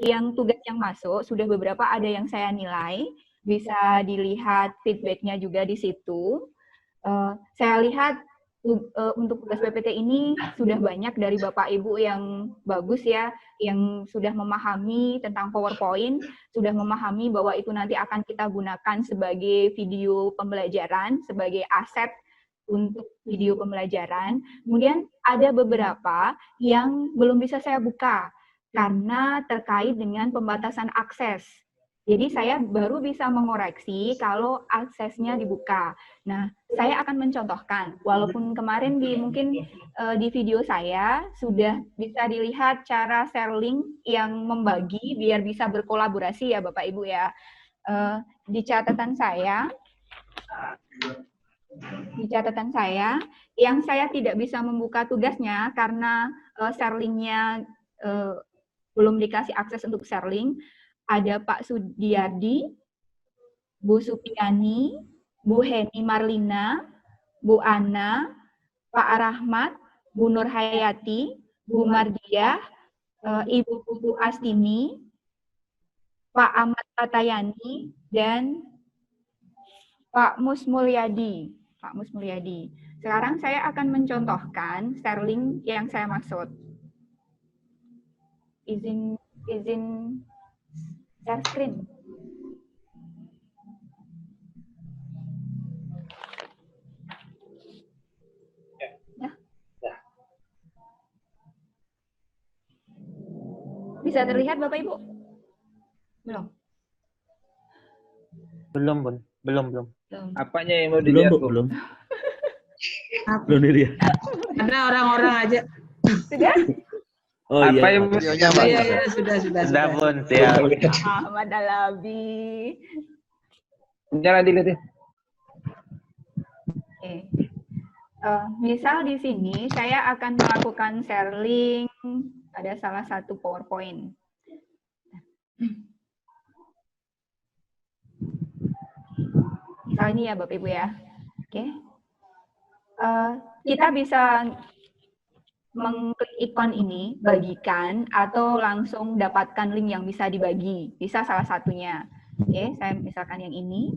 yang tugas yang masuk, sudah beberapa ada yang saya nilai, bisa dilihat feedbacknya juga di situ. Saya lihat untuk tugas PPT ini sudah banyak dari Bapak Ibu yang bagus ya, yang sudah memahami tentang PowerPoint, sudah memahami bahwa itu nanti akan kita gunakan sebagai video pembelajaran, sebagai aset untuk video pembelajaran. Kemudian ada beberapa yang belum bisa saya buka karena terkait dengan pembatasan akses. Jadi saya baru bisa mengoreksi kalau aksesnya dibuka. Nah, saya akan mencontohkan, walaupun kemarin mungkin di video saya sudah bisa dilihat cara share link yang membagi biar bisa berkolaborasi ya Bapak Ibu ya. Di catatan saya, yang saya tidak bisa membuka tugasnya karena share linknya belum dikasih akses untuk share link, ada Pak Sudiardi, Bu Supiani, Bu Heni Marlina, Bu Ana, Pak Rahmat, Bu Nur Hayati, Bu Mardiah, Ibu Putu Astini, Pak Ahmad Patayani, dan Pak Mus Mulyadi. Sekarang saya akan mencontohkan share link yang saya maksud. Izin share screen. Bisa terlihat Bapak Ibu? Belum? Belum. Apanya yang mau dilihat, Bu? Belum dilihat. Karena orang-orang aja. Sudah? Oh Apa iya. yang videonya, Pak? Iya, sudah. Bun, siap. Ahmad Alabi. Jangan dilihat ya. Oke. Misal di sini saya akan melakukan share link pada salah satu PowerPoint. Misal ini ya Bapak Ibu ya. Oke. Kita bisa mengklik ikon ini, bagikan, atau langsung dapatkan link yang bisa dibagi. Bisa salah satunya. Oke, saya misalkan yang ini.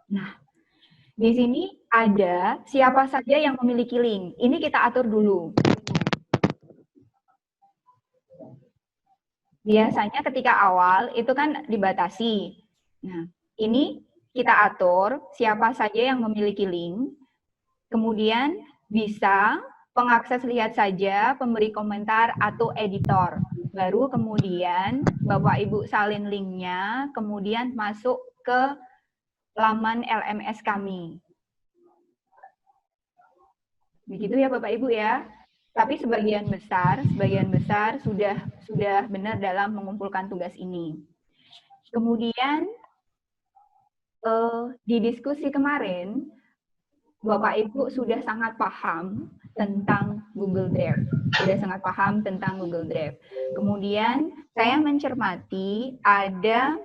Nah, di sini ada siapa saja yang memiliki link. Ini kita atur dulu. Biasanya ketika awal itu kan dibatasi. Nah, ini kita atur siapa saja yang memiliki link. Kemudian bisa pengakses lihat saja, pemberi komentar, atau editor. Baru kemudian Bapak Ibu salin linknya, kemudian masuk ke laman LMS kami. Begitu ya Bapak Ibu ya. Tapi sebagian besar sudah benar dalam mengumpulkan tugas ini. Kemudian di diskusi kemarin, Bapak Ibu sudah sangat paham tentang Google Drive. Kemudian saya mencermati ada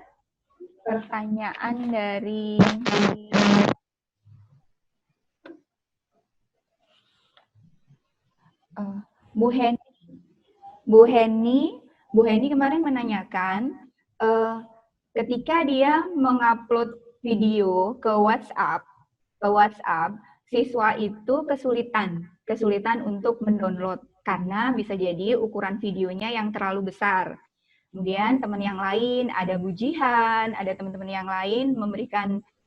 pertanyaan dari Bu Heni kemarin menanyakan ketika dia mengupload video ke WhatsApp, siswa itu kesulitan untuk mendownload karena bisa jadi ukuran videonya yang terlalu besar. Kemudian teman yang lain, ada Bu Jihan, ada teman-teman yang lain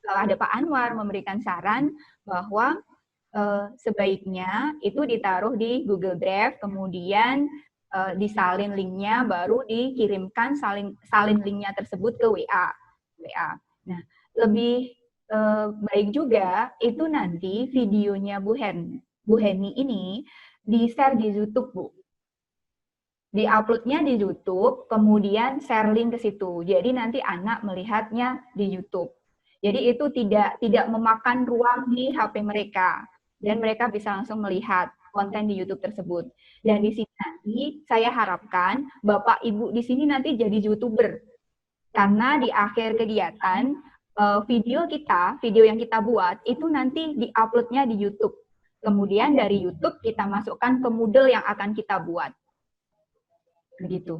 ada Pak Anwar memberikan saran bahwa sebaiknya itu ditaruh di Google Drive, kemudian disalin linknya, baru dikirimkan salin linknya tersebut ke WA. Nah, lebih baik juga itu nanti videonya Bu Heni ini di-share di YouTube, Bu. Di-uploadnya di YouTube, kemudian share link ke situ. Jadi nanti anak melihatnya di YouTube. Jadi itu tidak memakan ruang di HP mereka. Dan mereka bisa langsung melihat konten di YouTube tersebut. Dan di sini nanti saya harapkan Bapak Ibu di sini nanti jadi YouTuber. Karena di akhir kegiatan, video yang kita buat, itu nanti di-uploadnya di YouTube. Kemudian dari YouTube kita masukkan ke Moodle yang akan kita buat. Begitu.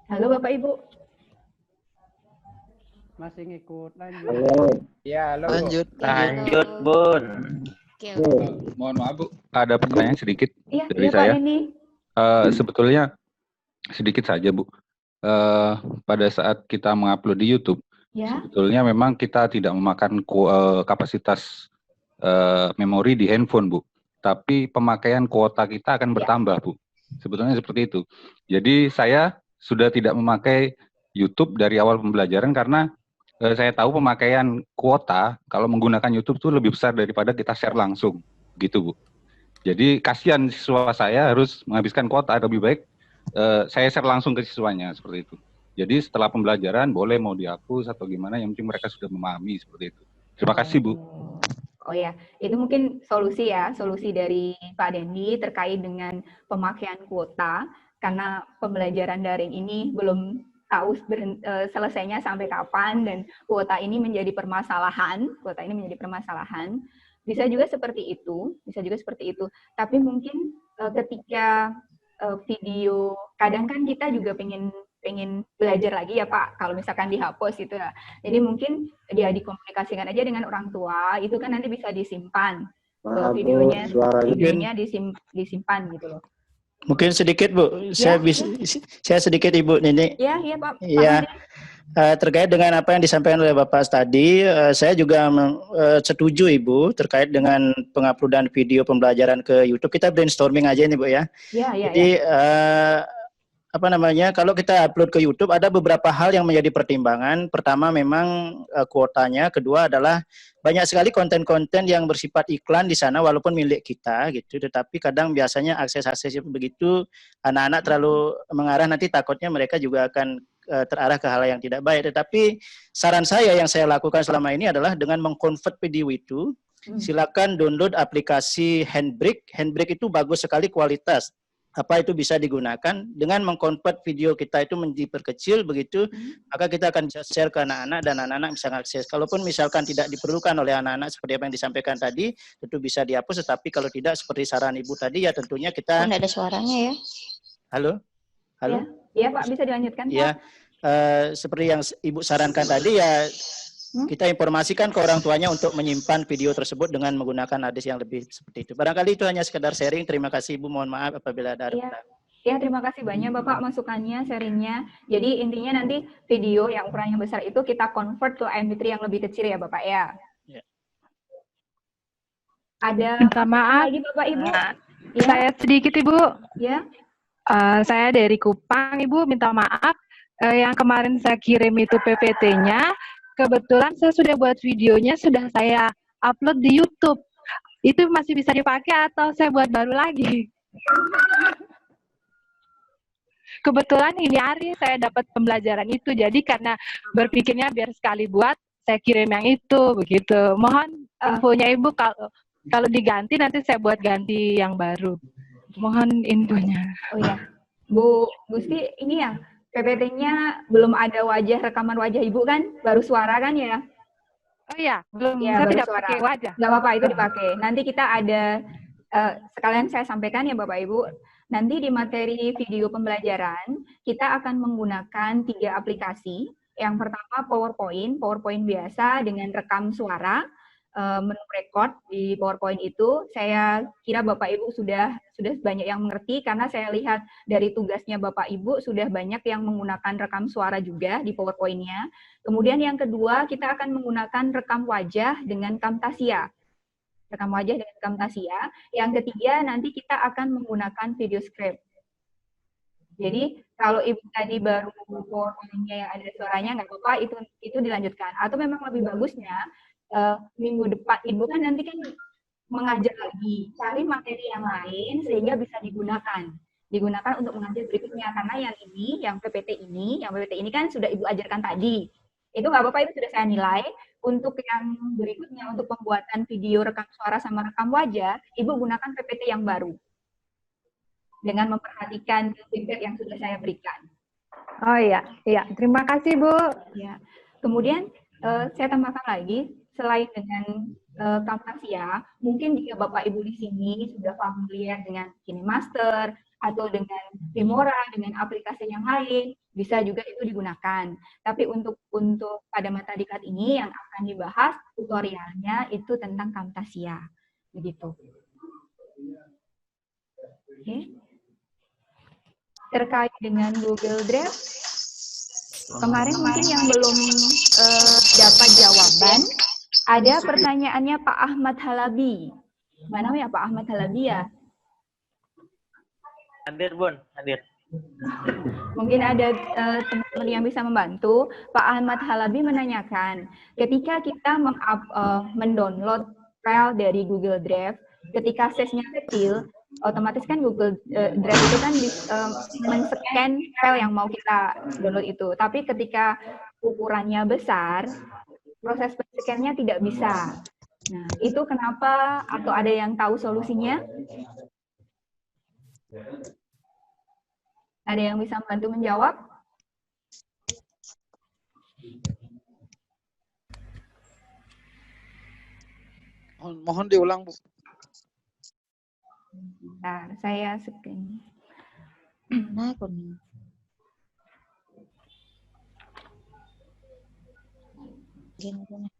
Halo Bapak Ibu. Masih ngikut, lanjut. Halo. Ya, halo. Lanjut. Lanjut, Bun. Oke, oke. Mohon maaf Bu, ada pertanyaan sedikit Iya, dari iya Pak saya. Denny. Sebetulnya sedikit saja Bu. Pada saat kita mengupload di YouTube, Ya. sebetulnya memang kita tidak memakan kapasitas memori di handphone Bu. Tapi pemakaian kuota kita akan bertambah Bu. Sebetulnya seperti itu. Jadi saya sudah tidak memakai YouTube dari awal pembelajaran karena saya tahu pemakaian kuota kalau menggunakan YouTube itu lebih besar daripada kita share langsung, gitu Bu. Jadi kasihan siswa saya harus menghabiskan kuota, lebih baik saya share langsung ke siswanya seperti itu. Jadi setelah pembelajaran boleh mau dihapus atau gimana, yang penting mereka sudah memahami seperti itu. Terima kasih Bu. Oh ya, itu mungkin solusi ya, solusi dari Pak Dendi terkait dengan pemakaian kuota, karena pembelajaran daring ini belum tahu selesainya sampai kapan, dan kuota ini menjadi permasalahan, Bisa juga seperti itu, Tapi mungkin ketika video, kadang kan kita juga pengen belajar lagi ya Pak, kalau misalkan dihapus gitu ya. Jadi mungkin dia dikomunikasikan aja dengan orang tua, itu kan nanti bisa disimpan. Videonya disimpan gitu loh. Mungkin sedikit Bu, saya sedikit Ibu Nini. Iya Pak. Iya. Terkait dengan apa yang disampaikan oleh Bapak tadi, saya juga setuju Ibu terkait dengan penguploadan video pembelajaran ke YouTube. Kita brainstorming aja nih Bu ya. Iya. Jadi kalau kita upload ke YouTube ada beberapa hal yang menjadi pertimbangan. Pertama memang kuotanya, kedua adalah banyak sekali konten-konten yang bersifat iklan di sana walaupun milik kita gitu. Tetapi kadang biasanya akses begitu anak-anak terlalu mengarah, nanti takutnya mereka juga akan terarah ke hal yang tidak baik. Tetapi saran saya yang saya lakukan selama ini adalah dengan mengkonvert video itu, silakan download aplikasi Handbrake. Handbrake itu bagus sekali kualitas. Apa itu bisa digunakan dengan mengkonvert video kita itu diperkecil begitu, maka kita akan bisa share ke anak-anak dan anak-anak bisa akses. Kalaupun misalkan tidak diperlukan oleh anak-anak seperti apa yang disampaikan tadi, tentu bisa dihapus. Tetapi kalau tidak seperti saran Ibu tadi ya tentunya kita. Tidak ada suaranya ya. Halo. Iya Pak, bisa dilanjutkan Pak. Ya, seperti yang Ibu sarankan tadi ya. Kita informasikan ke orang tuanya untuk menyimpan video tersebut dengan menggunakan hadis yang lebih seperti itu. Barangkali itu hanya sekedar sharing. Terima kasih Ibu. Mohon maaf apabila ada. Ya, terima kasih banyak Bapak masukannya, sharingnya. Jadi intinya nanti video yang ukurannya besar itu kita convert ke MP3 yang lebih kecil ya Bapak ya. Ada minta maaf lagi Bapak Ibu. Saya sedikit Ibu. Ya. Saya dari Kupang Ibu, minta maaf. Yang kemarin saya kirim itu PPT-nya. Kebetulan saya sudah buat videonya, sudah saya upload di YouTube. Itu masih bisa dipakai atau saya buat baru lagi? Kebetulan ini hari saya dapat pembelajaran itu, jadi karena berpikirnya biar sekali buat, saya kirim yang itu, begitu. Mohon infonya Ibu, kalau diganti nanti saya buat ganti yang baru. Mohon infonya. Oh ya, Bu Gusti, ini ya. PPT-nya belum ada rekaman wajah Ibu kan? Baru suara kan ya? Oh iya, belum. Ya, Saya baru tidak suara. pakai wajah. Nggak apa-apa, itu dipakai. Nanti kita ada, sekalian saya sampaikan ya Bapak Ibu, nanti di materi video pembelajaran, kita akan menggunakan 3 aplikasi. Yang pertama PowerPoint biasa dengan rekam suara, menu record di PowerPoint itu, saya kira Bapak Ibu sudah banyak yang mengerti karena saya lihat dari tugasnya Bapak Ibu sudah banyak yang menggunakan rekam suara juga di PowerPoint-nya. Kemudian yang kedua, kita akan menggunakan rekam wajah dengan Camtasia. Yang ketiga, nanti kita akan menggunakan video script. Jadi kalau Ibu tadi baru PowerPoint-nya yang ada suaranya, nggak apa-apa, itu dilanjutkan. Atau memang lebih bagusnya, minggu depan Ibu kan nanti kan mengajar lagi, cari materi yang lain sehingga bisa digunakan untuk mengajar berikutnya, karena yang PPT ini kan sudah Ibu ajarkan tadi, itu nggak apa-apa, itu sudah saya nilai. Untuk yang berikutnya, untuk pembuatan video rekam suara sama rekam wajah, Ibu gunakan PPT yang baru dengan memperhatikan feedback yang sudah saya berikan. Oh iya, terima kasih Bu. Ya. Kemudian saya tambahkan lagi, selain dengan Camtasia, mungkin jika Bapak Ibu di sini sudah familiar dengan KineMaster atau dengan Filmora, dengan aplikasi yang lain, bisa juga itu digunakan. Tapi untuk pada mata diklat ini yang akan dibahas tutorialnya itu tentang Camtasia, begitu. Oke. Terkait dengan Google Drive, kemarin mungkin yang belum dapat jawaban, ada pertanyaannya Pak Ahmad Halabi. Mana ya Pak Ahmad Halabi ya? Hadir, Bun. Hadir. Mungkin ada teman-teman yang bisa membantu. Pak Ahmad Halabi menanyakan, ketika kita mendownload file dari Google Drive, ketika size-nya kecil, otomatis kan Google Drive itu kan men-scan file yang mau kita download itu. Tapi ketika ukurannya besar, proses scan-nya tidak bisa. Nah, itu kenapa? Atau ada yang tahu solusinya? Ada yang bisa membantu menjawab? Mohon diulang, Bu. Bentar, saya scan. Nah, kuning. Gini.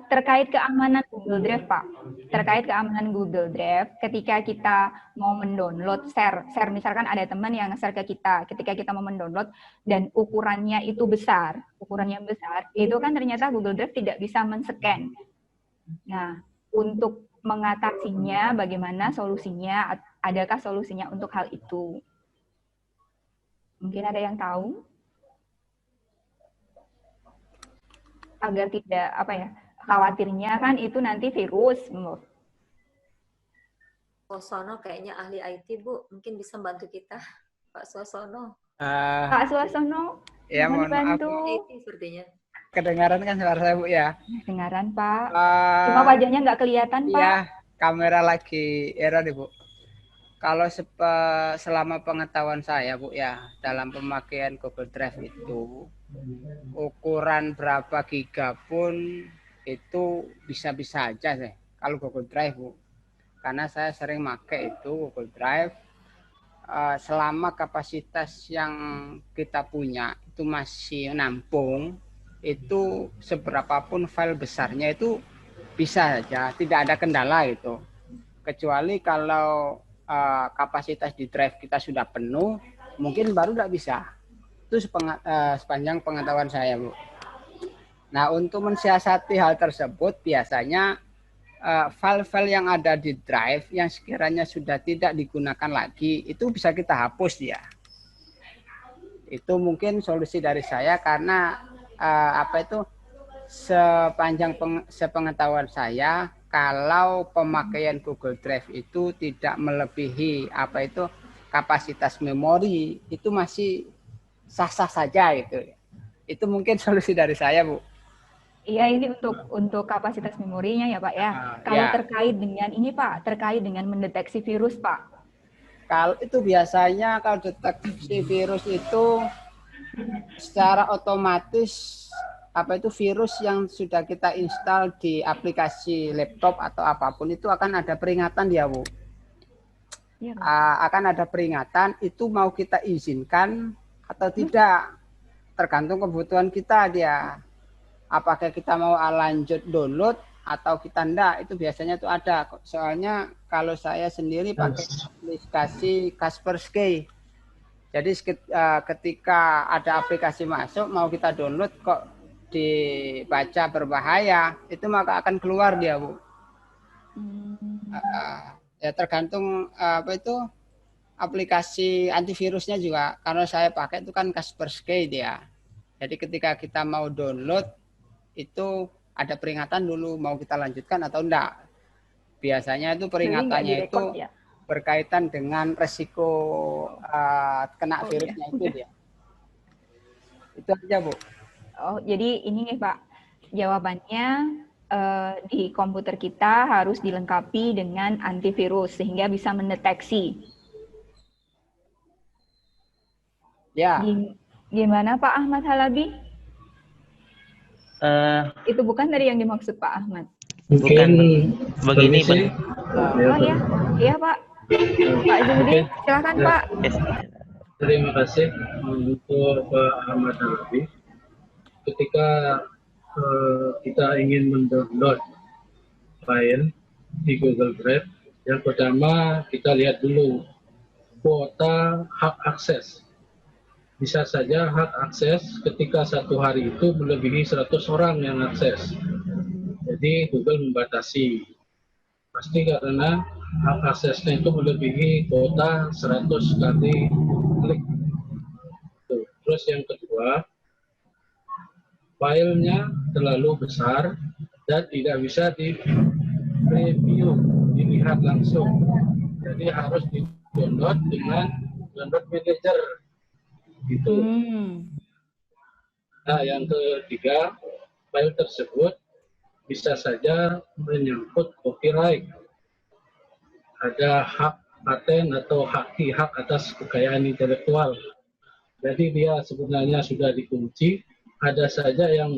Terkait keamanan Google Drive, Pak. Terkait keamanan Google Drive, ketika kita mau mendownload share misalkan ada teman yang share ke kita, ketika kita mau mendownload dan ukurannya besar, itu kan ternyata Google Drive tidak bisa men-scan. Nah, untuk mengatasinya, bagaimana solusinya? Adakah solusinya untuk hal itu? Mungkin ada yang tahu? Agar tidak, khawatirnya kan itu nanti virus. Suasono kayaknya ahli IT, Bu. Mungkin bisa bantu kita, Pak Suasono. Pak Suasono, Ya, mohon maaf. bantu. IT sepertinya. Kedengaran kan suara saya, Bu, ya? Dengaran, Pak. Cuma wajahnya nggak kelihatan, Pak. Iya, kamera lagi error, Bu. Kalau selama pengetahuan saya, Bu, ya, dalam pemakaian Google Drive itu, ukuran berapa giga pun itu bisa-bisa aja sih kalau Google Drive, Bu. Karena saya sering pakai itu Google Drive, selama kapasitas yang kita punya itu masih nampung, itu seberapapun file besarnya itu bisa saja, tidak ada kendala itu. Kecuali kalau kapasitas di drive kita sudah penuh, mungkin baru tidak bisa. Itu sepanjang pengetahuan saya, Bu. Nah, untuk mensiasati hal tersebut, biasanya file-file yang ada di drive yang sekiranya sudah tidak digunakan lagi, itu bisa kita hapus ya. Itu mungkin solusi dari saya karena sepanjang sepengetahuan saya, kalau pemakaian Google Drive itu tidak melebihi kapasitas memori, itu masih sah-sah saja itu. Itu mungkin solusi dari saya, Bu. Iya, ini untuk kapasitas memorinya ya, Pak ya. Kalau ya. terkait dengan ini, Pak, terkait dengan mendeteksi virus, Pak. Kalau itu biasanya kalau deteksi virus itu secara otomatis virus yang sudah kita install di aplikasi laptop atau apapun itu akan ada peringatan dia, Bu. Ya, akan ada peringatan, itu mau kita izinkan atau tidak, tergantung kebutuhan kita dia. Apakah kita mau lanjut download atau kita enggak, itu biasanya itu ada. Soalnya kalau saya sendiri pakai aplikasi Kaspersky. Jadi ketika ada aplikasi masuk, mau kita download kok dibaca berbahaya, itu maka akan keluar dia, Bu. Ya tergantung aplikasi antivirusnya juga. Karena saya pakai itu kan Kaspersky dia. Jadi ketika kita mau download itu ada peringatan dulu mau kita lanjutkan atau enggak. Biasanya itu peringatannya itu ya? Berkaitan dengan resiko kena virusnya itu dia. Itu aja, Bu. Oh, jadi ini nih Pak, jawabannya di komputer kita harus dilengkapi dengan antivirus sehingga bisa mendeteksi. Ya. Gimana Pak Ahmad Halabi? Itu bukan dari yang dimaksud Pak Ahmad. Bukan begini, Oh ya, iya Pak. Pak Zuhdi, silakan Pak. Terima kasih untuk Pak Ahmad Halabi. Ketika kita ingin mendownload file di Google Drive, yang pertama kita lihat dulu kuota hak akses. Bisa saja hak akses ketika satu hari itu melebihi 100 orang yang akses. Jadi Google membatasi. Pasti karena hak aksesnya itu melebihi kuota 100 kali klik. Tuh. Terus yang kedua, filenya terlalu besar dan tidak bisa di-review, dilihat langsung. Jadi harus di-download dengan download manager. Gitu. Nah, yang ketiga, file tersebut bisa saja menyangkut copyright. Ada hak paten atau hak atas kekayaan intelektual. Jadi dia sebenarnya sudah dikunci, ada saja yang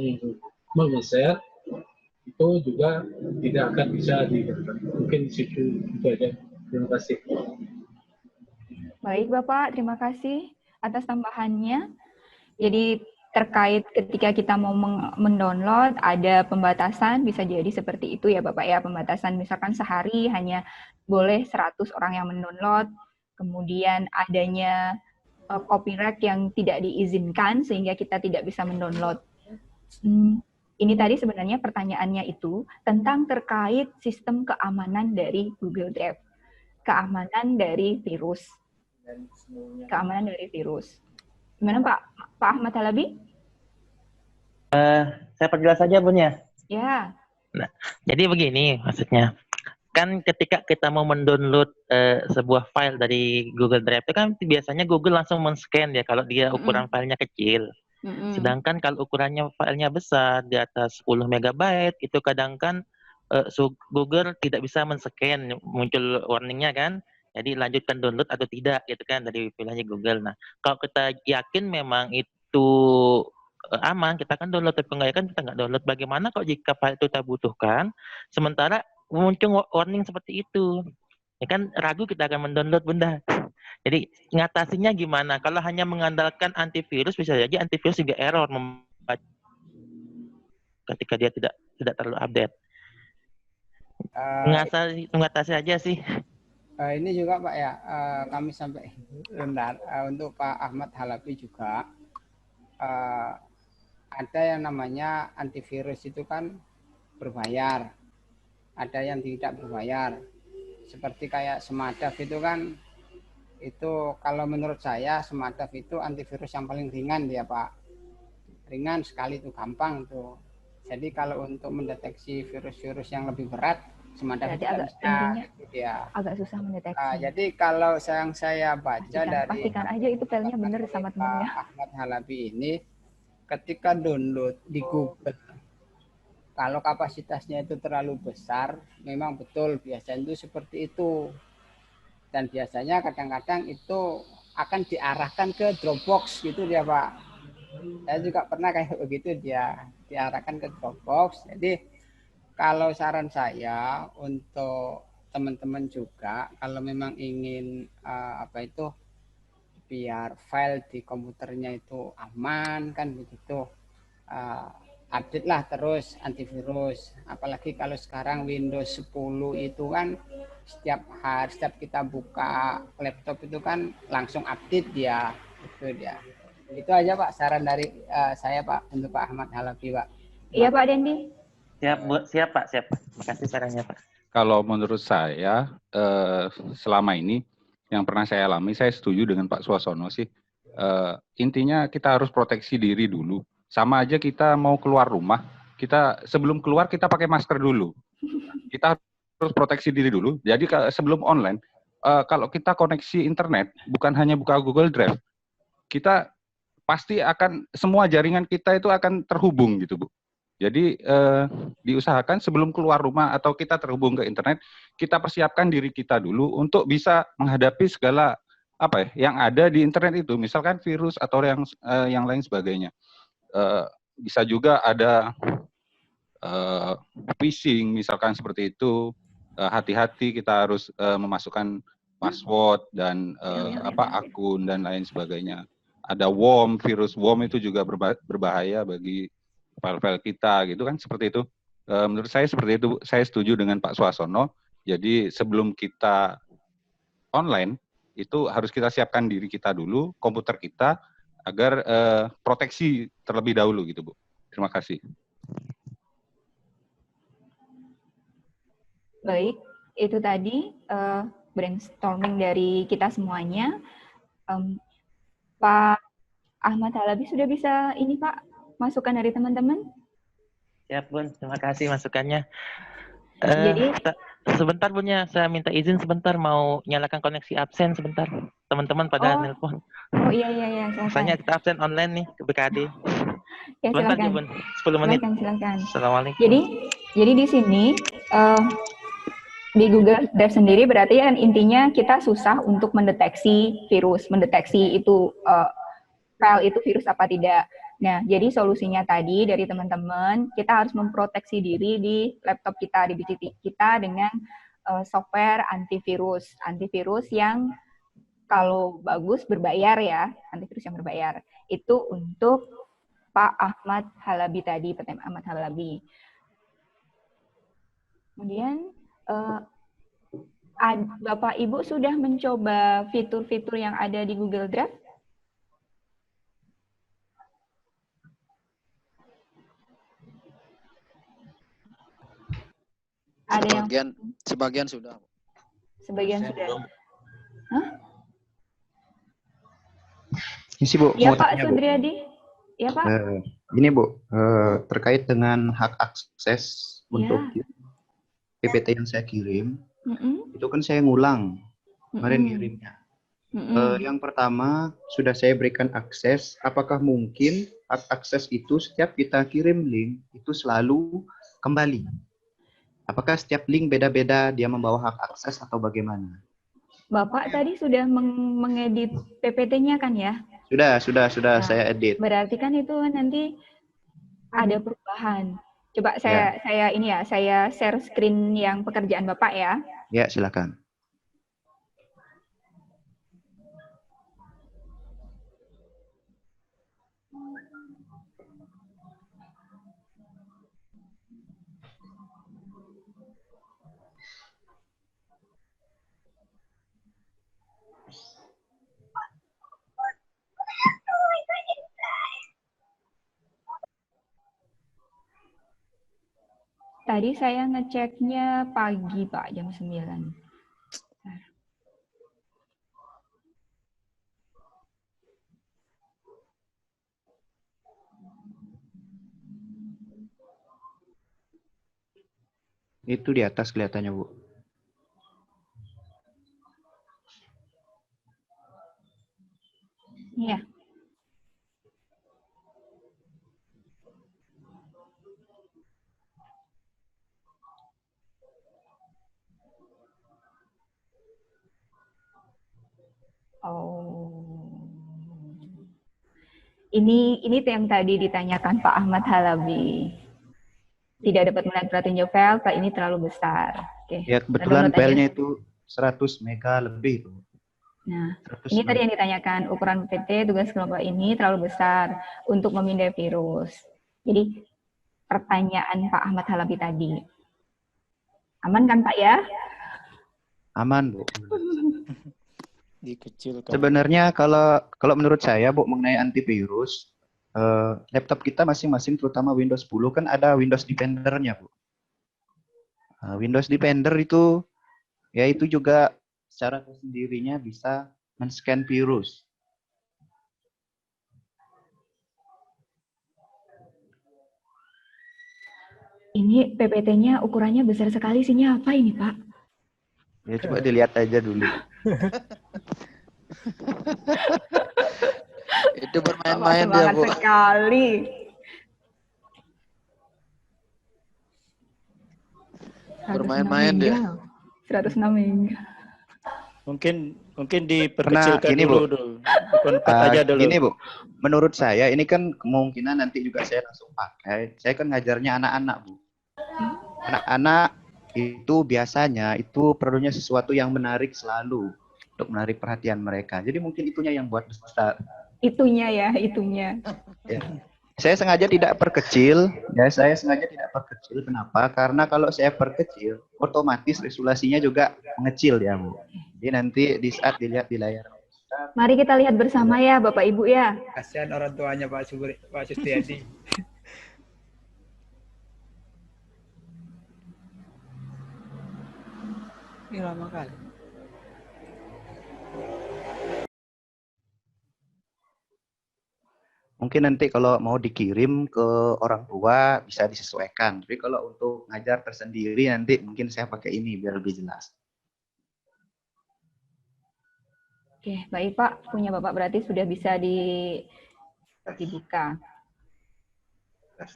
meng-share, itu juga tidak akan bisa didapat. Mungkin di situ itu aja. Terima kasih. Baik Bapak, terima kasih atas tambahannya. Jadi terkait ketika kita mau mendownload ada pembatasan, bisa jadi seperti itu ya Bapak ya, pembatasan misalkan sehari hanya boleh 100 orang yang mendownload, kemudian adanya copyright yang tidak diizinkan sehingga kita tidak bisa mendownload. Ini tadi sebenarnya pertanyaannya itu tentang terkait sistem keamanan dari Google Drive, keamanan dari virus. Keamanan dari virus. Gimana Pak Ahmad Halabi? Saya perjelas saja Bun ya. Ya. Nah, jadi begini maksudnya. Kan ketika kita mau mendownload sebuah file dari Google Drive itu kan biasanya Google langsung men-scan ya kalau dia ukuran filenya kecil. Sedangkan kalau ukurannya filenya besar di atas 10 MB itu kadang kan Google tidak bisa men-scan, muncul warningnya kan. Jadi lanjutkan download atau tidak gitu kan dari pilihannya Google. Nah, kalau kita yakin memang itu aman, kita kan download, tapi enggak kan kita nggak download. Bagaimana kalau jika file itu kita butuhkan, sementara muncul warning seperti itu? Ya kan ragu kita akan mendownload benda. Jadi ngatasinya gimana? Kalau hanya mengandalkan antivirus, bisa jadi antivirus juga error ketika dia tidak terlalu update. Mengatasi aja sih. Ini juga Pak ya, kami sampai rendah untuk Pak Ahmad Halabi juga ada yang namanya antivirus itu kan berbayar, ada yang tidak berbayar. Seperti kayak Smartaf itu kan, itu kalau menurut saya Smartaf itu antivirus yang paling ringan dia Pak, ringan sekali itu, gampang tuh. Jadi kalau untuk mendeteksi virus-virus yang lebih berat, Smartaf agak susah mendeteksi. Jadi kalau yang saya baca pastikan aja itu filenya benar sama temannya. Ahmad Halabi ini ketika download di Google, kalau kapasitasnya itu terlalu besar, memang betul biasanya itu seperti itu. Dan biasanya kadang-kadang itu akan diarahkan ke Dropbox gitu dia Pak. Saya juga pernah kayak begitu, dia diarahkan ke Dropbox. Jadi kalau saran saya untuk teman-teman juga, kalau memang ingin biar file di komputernya itu aman kan begitu, update lah terus antivirus. Apalagi kalau sekarang Windows 10 itu kan setiap kita buka laptop itu kan langsung update dia, itu dia. Itu aja Pak saran dari saya Pak untuk Pak Ahmad Halabi Pak. Iya Pak Dendi. Siap Pak. Makasih sarannya Pak. Kalau menurut saya selama ini yang pernah saya alami, saya setuju dengan Pak Suasono sih. Intinya kita harus proteksi diri dulu. Sama aja kita mau keluar rumah, kita sebelum keluar kita pakai masker dulu. Kita harus proteksi diri dulu. Jadi sebelum online, kalau kita koneksi internet, bukan hanya buka Google Drive, kita pasti akan semua jaringan kita itu akan terhubung gitu Bu. Jadi diusahakan sebelum keluar rumah atau kita terhubung ke internet, kita persiapkan diri kita dulu untuk bisa menghadapi segala apa ya, yang ada di internet itu, misalkan virus atau yang lain sebagainya. Bisa juga ada phishing misalkan seperti itu. Hati-hati kita harus memasukkan password dan akun dan lain sebagainya. Ada worm, virus worm itu juga berbahaya bagi file-file kita gitu kan, seperti itu. Menurut saya seperti itu. Saya setuju dengan Pak Suasono. Jadi sebelum kita online itu harus kita siapkan diri kita dulu, komputer kita, agar proteksi terlebih dahulu gitu, Bu. Terima kasih. Baik, itu tadi brainstorming dari kita semuanya. Pak Ahmad Halabi sudah bisa ini Pak, masukan dari teman-teman? Siap Bun, terima kasih masukannya. Jadi sebentar Bunya, saya minta izin sebentar, mau nyalakan koneksi absen sebentar. Teman-teman pada nelpon. Oh iya, silakan. Misalnya kita absen online nih ke BKD. Ya, sebentar silakan. ya Bun, 10 menit. Silakan. Assalamualaikum. Jadi di sini di Google Drive sendiri berarti kan intinya kita susah untuk mendeteksi virus, mendeteksi itu file itu virus apa tidak. Nah, jadi solusinya tadi dari teman-teman, kita harus memproteksi diri di laptop kita, di PC kita dengan software antivirus. Antivirus yang kalau bagus berbayar ya, antivirus yang berbayar. Itu untuk Pak Ahmad Halabi tadi, Pak Ahmad Halabi. Kemudian Bapak Ibu sudah mencoba fitur-fitur yang ada di Google Drive? Sebagian sudah. Sebagian sudah. Hah? Ini sih Bu, Ya mau Pak tanya, Bu. Sudriyadi. Ya Pak. Ini Bu, terkait dengan hak akses untuk PPT yang saya kirim, itu kan saya ngulang kemarin ngirimnya. Yang pertama sudah saya berikan akses, apakah mungkin hak akses itu setiap kita kirim link itu selalu kembali? Apakah setiap link beda-beda dia membawa hak akses atau bagaimana? Bapak tadi sudah mengedit PPT-nya kan ya? Sudah saya edit. Berarti kan itu nanti ada perubahan. Coba saya share screen yang pekerjaan Bapak ya. Ya, silakan. Tadi saya ngeceknya pagi, Pak, jam 9. Itu di atas kelihatannya, Bu. Iya. Oh. Ini yang tadi ditanyakan Pak Ahmad Halabi. Tidak dapat melihat pratinjau file, file ini terlalu besar. Oke. Ya, kebetulan filenya itu 100 mega lebih itu. Nah, ini tadi yang ditanyakan, ukuran PPT tugas kelompok ini terlalu besar untuk memindai virus. Jadi, pertanyaan Pak Ahmad Halabi tadi. Aman kan Pak ya? Aman, Bu. Dikecilkan. Sebenarnya kalau menurut saya, Bu, mengenai antivirus, laptop kita masing-masing, terutama Windows 10, kan ada Windows Defender-nya, Bu. Windows Defender itu, ya itu juga secara sendirinya bisa men-scan virus. Ini PPT-nya ukurannya besar sekali, isinya apa ini, Pak? Ya coba dilihat aja dulu. Itu bermain-main dia, Bu. Sekali. Bermain-main dia. 106 mega. Mungkin Mungkin diperkecilkan gini, dulu, dikonvert aja dulu. Gini Bu, menurut saya ini kan kemungkinan nanti juga saya langsung pakai. Saya kan ngajarnya anak-anak Bu. Anak-anak itu biasanya itu perlunya sesuatu yang menarik selalu untuk menarik perhatian mereka. Jadi mungkin itunya yang buat besar. Itunya. Ya. Saya sengaja tidak perkecil, Kenapa? Karena kalau saya perkecil, otomatis resolusinya juga mengecil ya, Bu. Jadi nanti di saat dilihat di layar. Mari kita lihat bersama ya, Bapak Ibu ya. Kasihan orang tuanya Pak Sustiadi. Ini lama kali. Mungkin nanti kalau mau dikirim ke orang tua bisa disesuaikan. Tapi kalau untuk ngajar tersendiri nanti mungkin saya pakai ini biar lebih jelas. Oke, baik Pak. Punya Bapak berarti sudah bisa dibuka. Tes.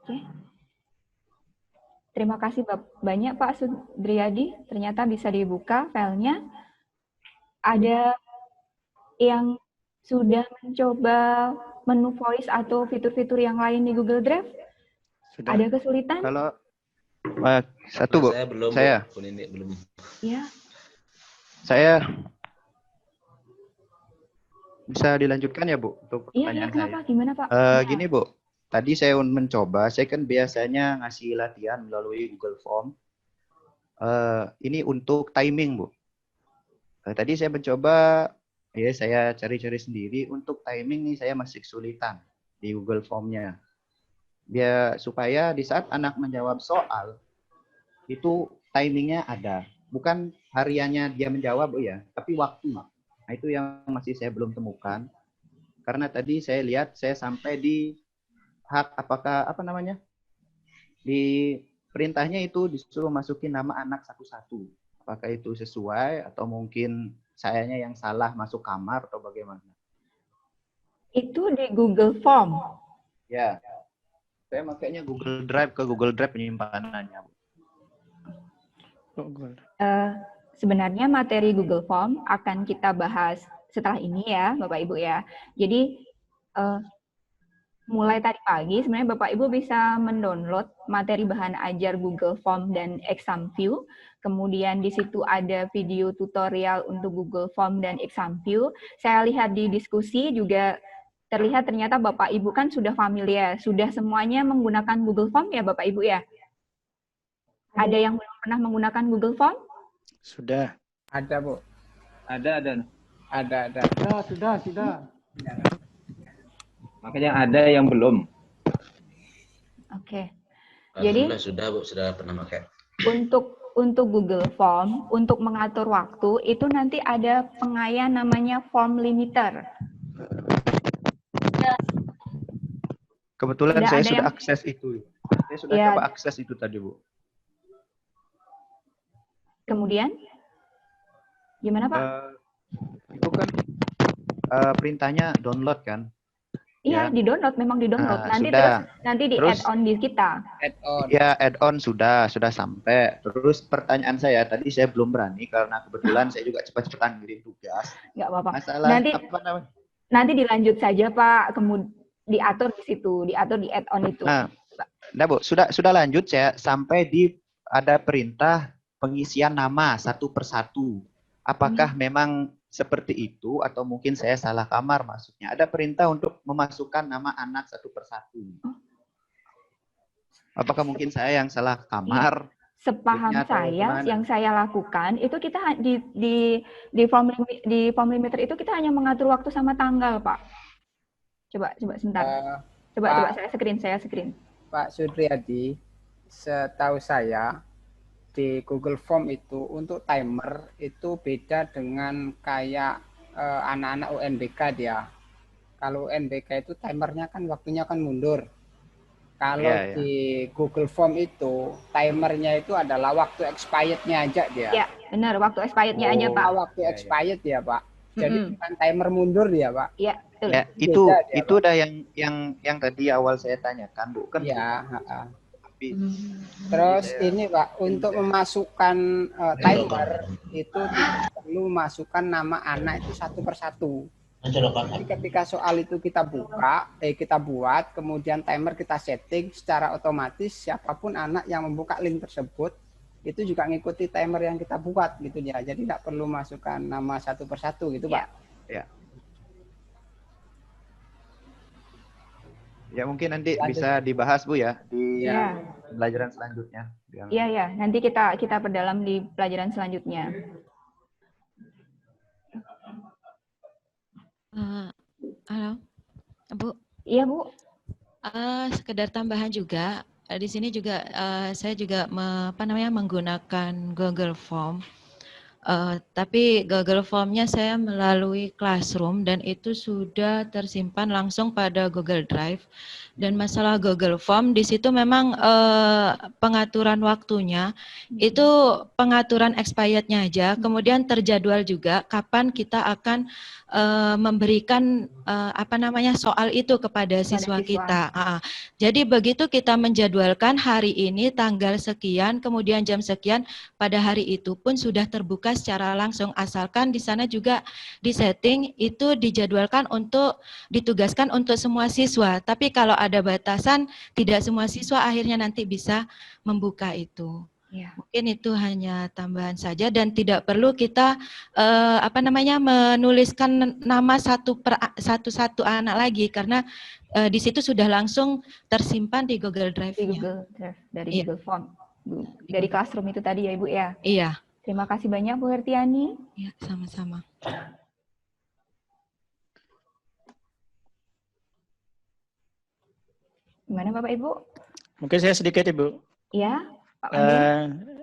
Oke. Terima kasih banyak Pak Sudriyadi. Ternyata bisa dibuka filenya. Ada yang sudah mencoba menu voice atau fitur-fitur yang lain di Google Drive? Sudah. Ada kesulitan? Kalau satu Bu, saya belum. Bu. Ini belum. Ya. Saya bisa dilanjutkan ya Bu untuk pertanyaan kenapa? saya. Gimana Pak? Gini Bu, tadi saya mencoba, saya kan biasanya ngasih latihan melalui Google Form. Ini untuk timing Bu. Tadi saya mencoba, ya saya cari-cari sendiri. Untuk timing nih saya masih kesulitan di Google Form-nya. Biar supaya di saat anak menjawab soal, itu timingnya ada. Bukan hariannya dia menjawab Bu ya, tapi waktu. Nah itu yang masih saya belum temukan. Karena tadi saya lihat saya sampai di hak di perintahnya itu disuruh masukin nama anak satu-satu. Apakah itu sesuai atau mungkin sayanya yang salah masuk kamar atau bagaimana? Itu di Google Form. Ya. Saya makanya Google Drive ke Google Drive penyimpanannya. Sebenarnya materi Google Form akan kita bahas setelah ini ya, Bapak Ibu ya. Jadi mulai tadi pagi sebenarnya Bapak Ibu bisa mendownload materi bahan ajar Google Form dan ExamView. Kemudian di situ ada video tutorial untuk Google Form dan ExamView. Saya lihat di diskusi juga terlihat ternyata Bapak Ibu kan sudah familiar, sudah semuanya menggunakan Google Form ya Bapak Ibu ya? Ada yang belum pernah menggunakan Google Form? Sudah. Ada Bu. Ada. Sudah. Makanya ada yang belum. Oke. Jadi sudah Bu, sudah pernah pakai. Untuk Google Form, untuk mengatur waktu itu nanti ada pengayaan namanya form limiter. Kebetulan saya sudah akses itu. Saya sudah coba akses itu tadi Bu. Kemudian gimana Pak? Itu kan perintahnya download kan? Iya, di-download, memang di-download. Nanti di-add-on di kita. Ya, add-on sudah sampai. Terus pertanyaan saya, tadi saya belum berani karena kebetulan saya juga cepat-cepatan ngirim tugas. Nggak apa-apa. Masalah nanti dilanjut saja Pak, kemudian diatur di situ, diatur di add-on itu. Nah Bu, sudah lanjut saya sampai di ada perintah pengisian nama satu persatu. Apakah memang seperti itu atau mungkin saya salah kamar maksudnya? Ada perintah untuk memasukkan nama anak satu persatu. Apakah mungkin saya yang salah kamar? Sepaham saya, yang saya lakukan itu kita di form limiter itu kita hanya mengatur waktu sama tanggal, Pak. Coba sebentar. Coba saya screen. Pak Sudriyadi, setahu saya di Google Form itu untuk timer itu beda dengan kayak anak-anak UNBK dia. Kalau UNBK itu timernya kan waktunya kan mundur. Kalau di Google Form itu timernya itu adalah waktu expired-nya aja dia. Ya, benar, waktu expired-nya aja Pak. Waktu expired ya Pak. Jadi bukan timer mundur dia Pak. Iya, betul. Ya, itu udah yang tadi awal saya tanyakan Bu kan. Iya, Terus ini Pak, untuk memasukkan timer itu tidak perlu masukkan nama anak itu satu persatu. Jadi ketika soal itu kita buat, kemudian timer kita setting secara otomatis siapapun anak yang membuka link tersebut itu juga ngikuti timer yang kita buat gitu ya. Jadi tidak perlu masukkan nama satu persatu gitu Pak. Ya. Ya mungkin nanti Lanjut. bisa dibahas Bu ya di Ya. pelajaran selanjutnya. Iya, nanti kita perdalam di pelajaran selanjutnya. Halo, Bu. Iya, Bu. Sekedar tambahan juga, di sini juga saya juga menggunakan Google Form. Tapi Google Form-nya saya melalui Classroom dan itu sudah tersimpan langsung pada Google Drive. Dan masalah Google Form di situ memang pengaturan waktunya itu pengaturan expirednya aja, kemudian terjadwal juga kapan kita akan memberikan soal itu kepada siswa kita. Jadi begitu kita menjadwalkan hari ini tanggal sekian, kemudian jam sekian, pada hari itu pun sudah terbuka secara langsung, asalkan di sana juga di setting itu dijadwalkan untuk ditugaskan untuk semua siswa. Tapi kalau ada batasan, tidak semua siswa akhirnya nanti bisa membuka itu. Ya. Mungkin itu hanya tambahan saja dan tidak perlu kita menuliskan nama satu anak lagi karena di situ sudah langsung tersimpan di Google Drive-nya. Di Google Drive dari Google Form. Dari Classroom itu tadi ya Ibu ya? Iya. Terima kasih banyak Bu Hertiani. Ya, sama-sama. Gimana Bapak Ibu? Mungkin saya sedikit Ibu. Ya, Pak Andi.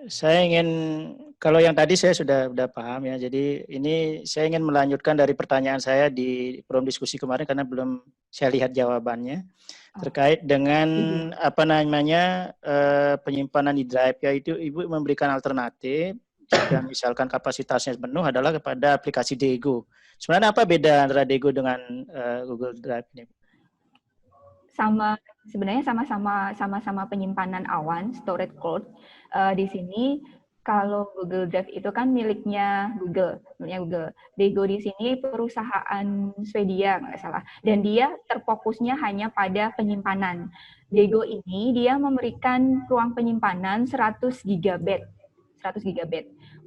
Saya ingin, kalau yang tadi saya sudah paham ya, jadi ini saya ingin melanjutkan dari pertanyaan saya di forum diskusi kemarin karena belum saya lihat jawabannya terkait dengan penyimpanan di drive, yaitu Ibu memberikan alternatif jika misalkan kapasitasnya penuh adalah kepada aplikasi Dego. Sebenarnya apa beda antara Dego dengan Google Drive ini? Sebenarnya sama-sama penyimpanan awan, storage cloud. Di sini kalau Google Drive itu kan miliknya Google. Dego di sini perusahaan Swedia nggak salah, dan dia terfokusnya hanya pada penyimpanan. Dego ini dia memberikan ruang penyimpanan 100 GB.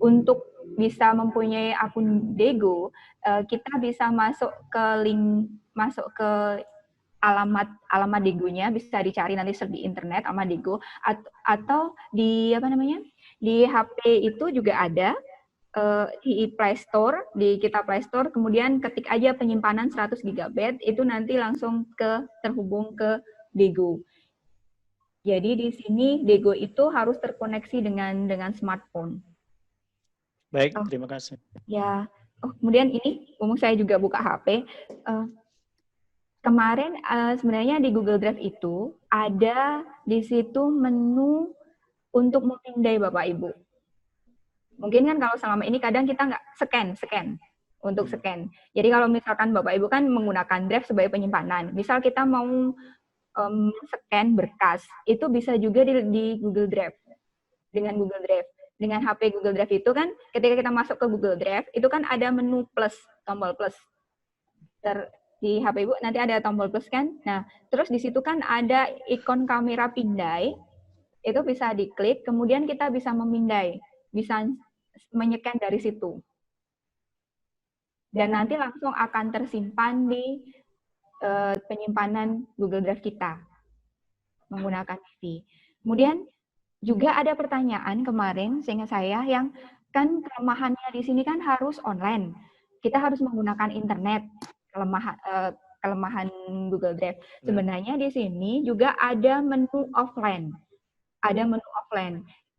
Untuk bisa mempunyai akun Dego, kita bisa masuk ke alamat Degonya, bisa dicari nanti di internet alamat Dego, atau di di HP itu juga ada di Play Store, di kita Play Store, kemudian ketik aja penyimpanan 100 GB, itu nanti langsung terhubung ke Dego. Jadi di sini Dego itu harus terkoneksi dengan smartphone. Baik, terima kasih. Ya, kemudian ini, saya juga buka HP. Kemarin sebenarnya di Google Drive itu ada di situ menu untuk memindai Bapak Ibu. Mungkin kan kalau selama ini kadang kita nggak scan untuk scan. Jadi kalau misalkan Bapak Ibu kan menggunakan Drive sebagai penyimpanan, misal kita mau scan berkas, itu bisa juga di Google Drive. Dengan Google Drive, dengan HP Google Drive itu kan ketika kita masuk ke Google Drive itu kan ada menu plus, tombol plus. Di HP Ibu nanti ada tombol plus kan. Nah, terus di situ kan ada ikon kamera pindai. Itu bisa diklik, kemudian kita bisa memindai, bisa menyekan dari situ. Dan nanti langsung akan tersimpan di penyimpanan Google Drive kita menggunakan TV. Kemudian juga ada pertanyaan kemarin seingat saya yang kan kelemahannya di sini kan harus online. Kita harus menggunakan internet. Kelemahan Google Drive. Sebenarnya di sini juga ada menu offline.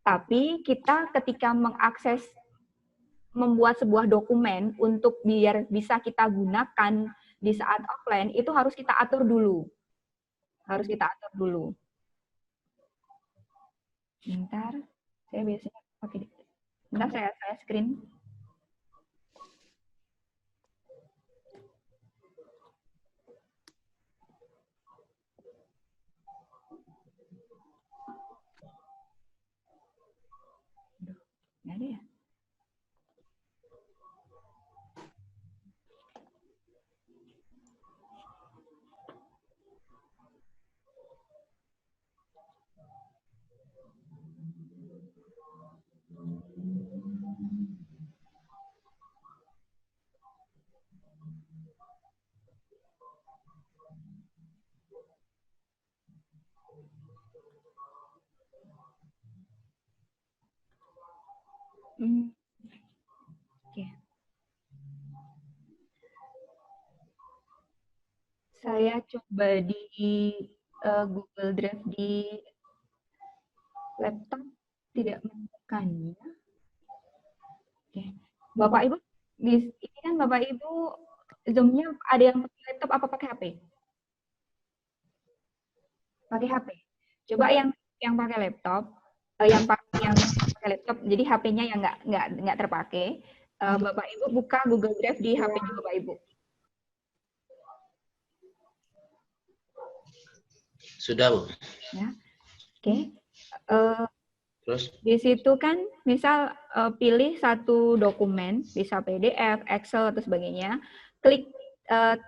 Tapi kita ketika mengakses membuat sebuah dokumen untuk biar bisa kita gunakan di saat offline itu harus kita atur dulu. Bentar, saya biasanya pakai. Bentar saya screen. Nggak ada ya? Oke. Saya coba di Google Drive di laptop tidak menemukannya. Oke. Bapak Ibu, ini kan Bapak Ibu Zoom-nya ada yang pakai laptop apa pakai HP? Pakai HP. Coba yang pakai laptop, yang pakai laptop, jadi HP-nya yang nggak terpakai. Bapak Ibu buka Google Drive di HP-nya Bapak Ibu. Sudah, Bu. Ya. Oke. Terus? Di situ kan, misal pilih satu dokumen, bisa PDF, Excel, atau sebagainya. Klik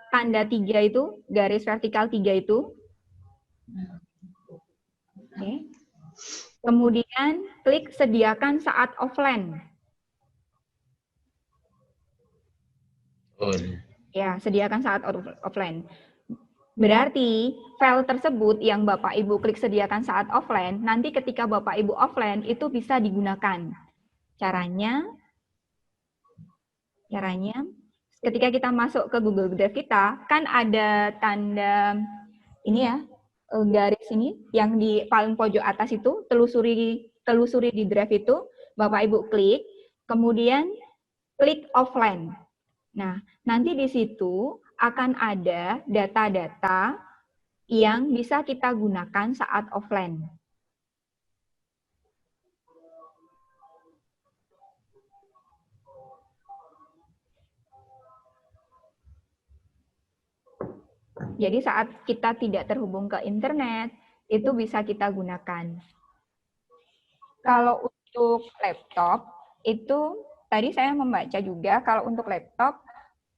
tanda 3 itu, garis vertikal 3 itu. Oke. Kemudian klik sediakan saat offline. Oh. Ya, sediakan saat offline. Berarti file tersebut yang Bapak Ibu klik sediakan saat offline, nanti ketika Bapak Ibu offline itu bisa digunakan. Caranya ketika kita masuk ke Google Drive kita, kan ada tanda ini ya, garis ini yang di paling pojok atas itu, telusuri di Drive itu, Bapak Ibu klik, kemudian klik offline. Nah, nanti di situ akan ada data-data yang bisa kita gunakan saat offline. Jadi saat kita tidak terhubung ke internet, itu bisa kita gunakan. Kalau untuk laptop, itu tadi saya membaca juga, kalau untuk laptop,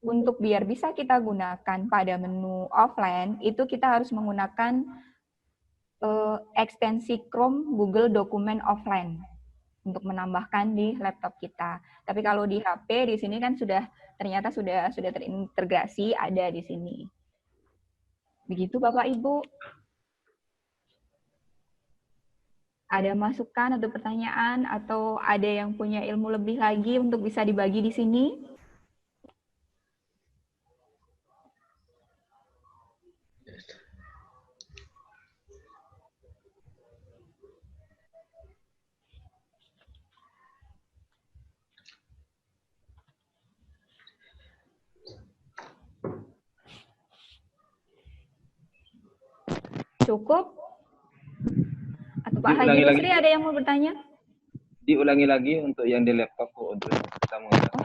untuk biar bisa kita gunakan pada menu offline, itu kita harus menggunakan ekstensi Chrome Google Dokumen Offline untuk menambahkan di laptop kita. Tapi kalau di HP, di sini kan ternyata sudah terintegrasi, ada di sini. Begitu Bapak Ibu. Ada masukan atau pertanyaan, atau ada yang punya ilmu lebih lagi untuk bisa dibagi di sini? Cukup? Atau Pak Haji Yusri ada yang mau bertanya? Diulangi lagi untuk yang di laptop, untuk kita menggunakan.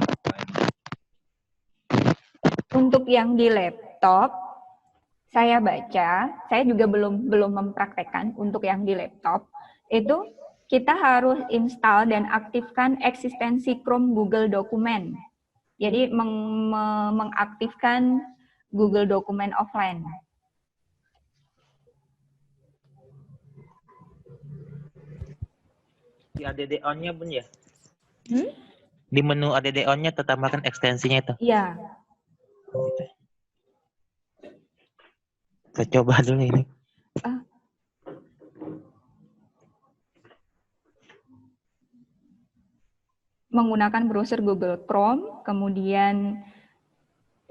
Untuk yang di laptop, saya baca, saya juga belum mempraktekkan untuk yang di laptop, itu kita harus install dan aktifkan eksistensi Chrome Google Dokumen. Jadi mengaktifkan Google Dokumen offline. Di ADD on-nya Bun ya? Di menu ADD on-nya tambahkan ekstensinya itu? Iya. Saya coba dulu ini. Menggunakan browser Google Chrome, kemudian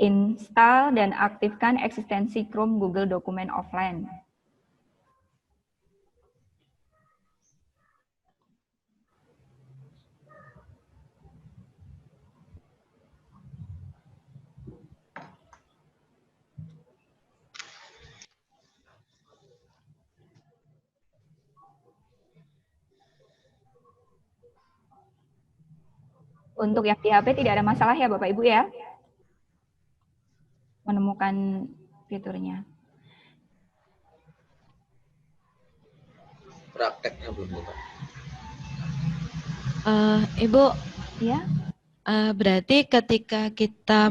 install dan aktifkan eksistensi Chrome Google Dokumen Offline. Untuk yang di HP tidak ada masalah ya Bapak Ibu ya? Menemukan fiturnya. Prakteknya belum, Pak. Ibu, ya. Berarti ketika kita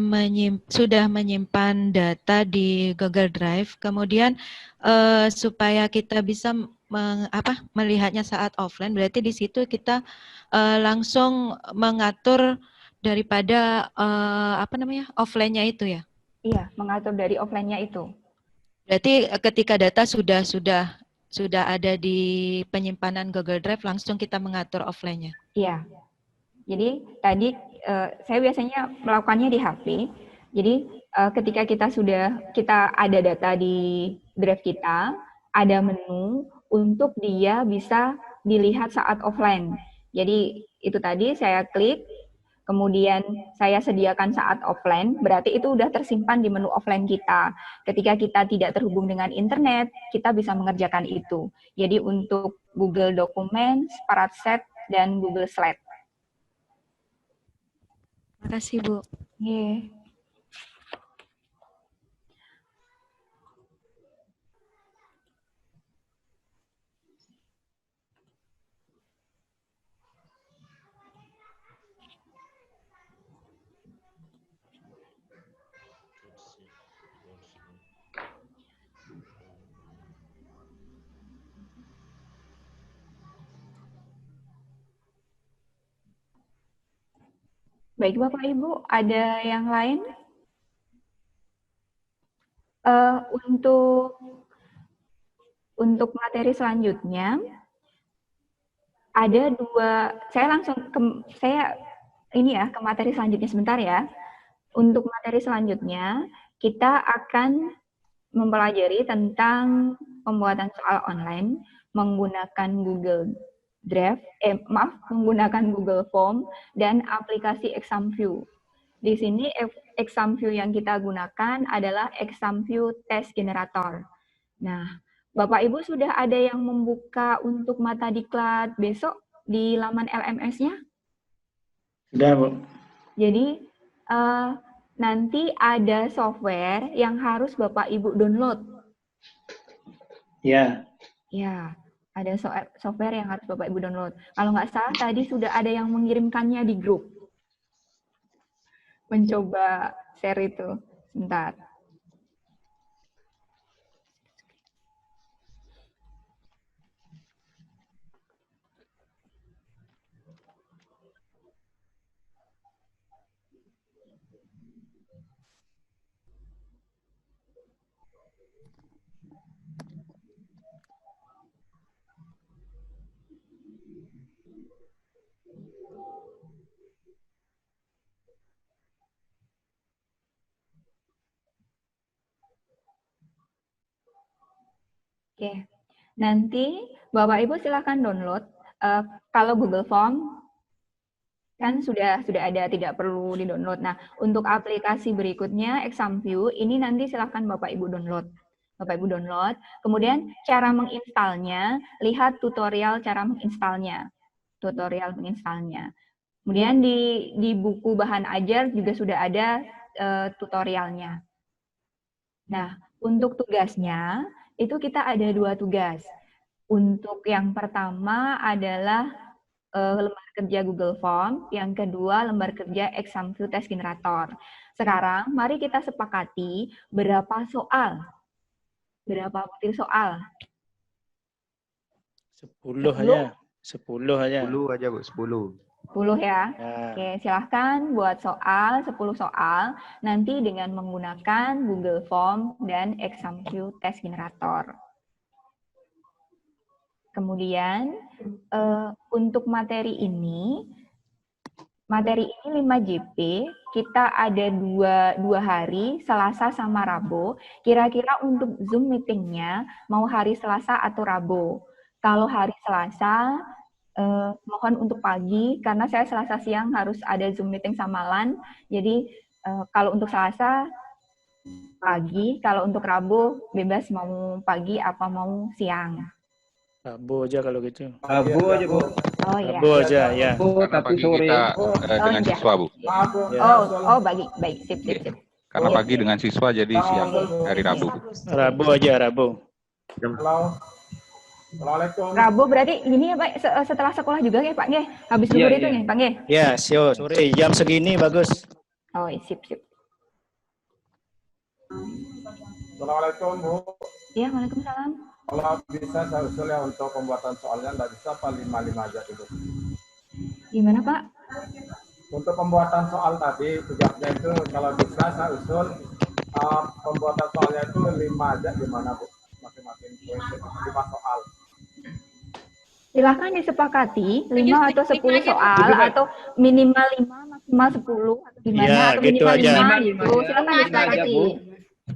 sudah menyimpan data di Google Drive, kemudian supaya kita bisa melihatnya saat offline, berarti di situ kita langsung mengatur daripada offline-nya itu ya? Iya, mengatur dari offline-nya itu. Berarti ketika data sudah ada di penyimpanan Google Drive, langsung kita mengatur offline-nya? Iya. Jadi tadi saya biasanya melakukannya di HP. Jadi ketika kita ada data di drive kita, ada menu untuk dia bisa dilihat saat offline. Jadi itu tadi saya klik, kemudian saya sediakan saat offline, berarti itu udah tersimpan di menu offline kita. Ketika kita tidak terhubung dengan internet, kita bisa mengerjakan itu. Jadi untuk Google Documents, Spreadsheet, dan Google Slide. Makasih, Bu. Yeah. Baik, Bapak Ibu, ada yang lain? Untuk materi selanjutnya, ada dua, saya langsung ke materi selanjutnya sebentar ya. Untuk materi selanjutnya, kita akan mempelajari tentang pembuatan soal online menggunakan Google Drive, menggunakan Google Form dan aplikasi ExamView. Di sini ExamView yang kita gunakan adalah ExamView Test Generator. Nah, Bapak Ibu sudah ada yang membuka untuk mata diklat besok di laman LMS-nya? Sudah, Bu. Jadi nanti ada software yang harus Bapak Ibu download. Ya. Ya, ada software yang harus Bapak Ibu download. Kalau nggak salah tadi sudah ada yang mengirimkannya di grup. Mencoba share itu. Sebentar. Oke, nanti Bapak Ibu silakan download. Kalau Google Form kan sudah ada, tidak perlu di-download. Nah, untuk aplikasi berikutnya ExamView ini nanti silakan Bapak Ibu download. Bapak Ibu download. Kemudian cara menginstalnya, lihat tutorial cara menginstalnya. Tutorial menginstalnya. Kemudian di buku bahan ajar juga sudah ada tutorialnya. Nah, untuk tugasnya itu kita ada 2 tugas. Untuk yang pertama adalah lembar kerja Google Form, yang kedua lembar kerja ExamView Test Generator. Sekarang mari kita sepakati berapa soal. Berapa butir soal? 10 aja. 10 aja. 10 aja, Bu, 10. 10 ya. Ya. Oke, silahkan buat soal, 10 soal, nanti dengan menggunakan Google Form dan ExamView Test Generator. Kemudian, untuk materi ini 5 JP, kita ada dua hari, Selasa sama Rabu. Kira-kira untuk Zoom meeting-nya, mau hari Selasa atau Rabu? Kalau hari Selasa, mohon untuk pagi, karena saya Selasa siang harus ada Zoom meeting sama LAN. Jadi kalau untuk Selasa pagi, kalau untuk Rabu bebas mau pagi apa mau siang. Rabu aja kalau gitu. Rabu aja, Bu. Oh iya. Rabu aja ya. Karena pagi kita dengan iya. siswa, Bu. Oh baik, sip. Karena pagi dengan siswa jadi siang hari Rabu. Rabu aja, Rabu. Assalamualaikum. Rabu berarti ini ya Pak, setelah sekolah juga ya Pak nggih? Habis zuhur itu nih Pak nggih? Ya, sore jam segini bagus. Oh, sip. Assalamualaikum Bu. Iya, waalaikumsalam. Kalau bisa saya usul ya untuk pembuatan soalnya nggak bisa apa 5 aja dulu. Gimana Pak? Untuk pembuatan soal tadi tugasnya itu kalau bisa saya usul pembuatan soalnya itu 5 aja gimana Bu? Masing-masing 5 soal. Silahkan disepakati 5 atau 10 soal atau minimal 5 maksimal 10 atau gimana Ya, atau gitu minimal aja. 5 gitu. Silahkan disepakati.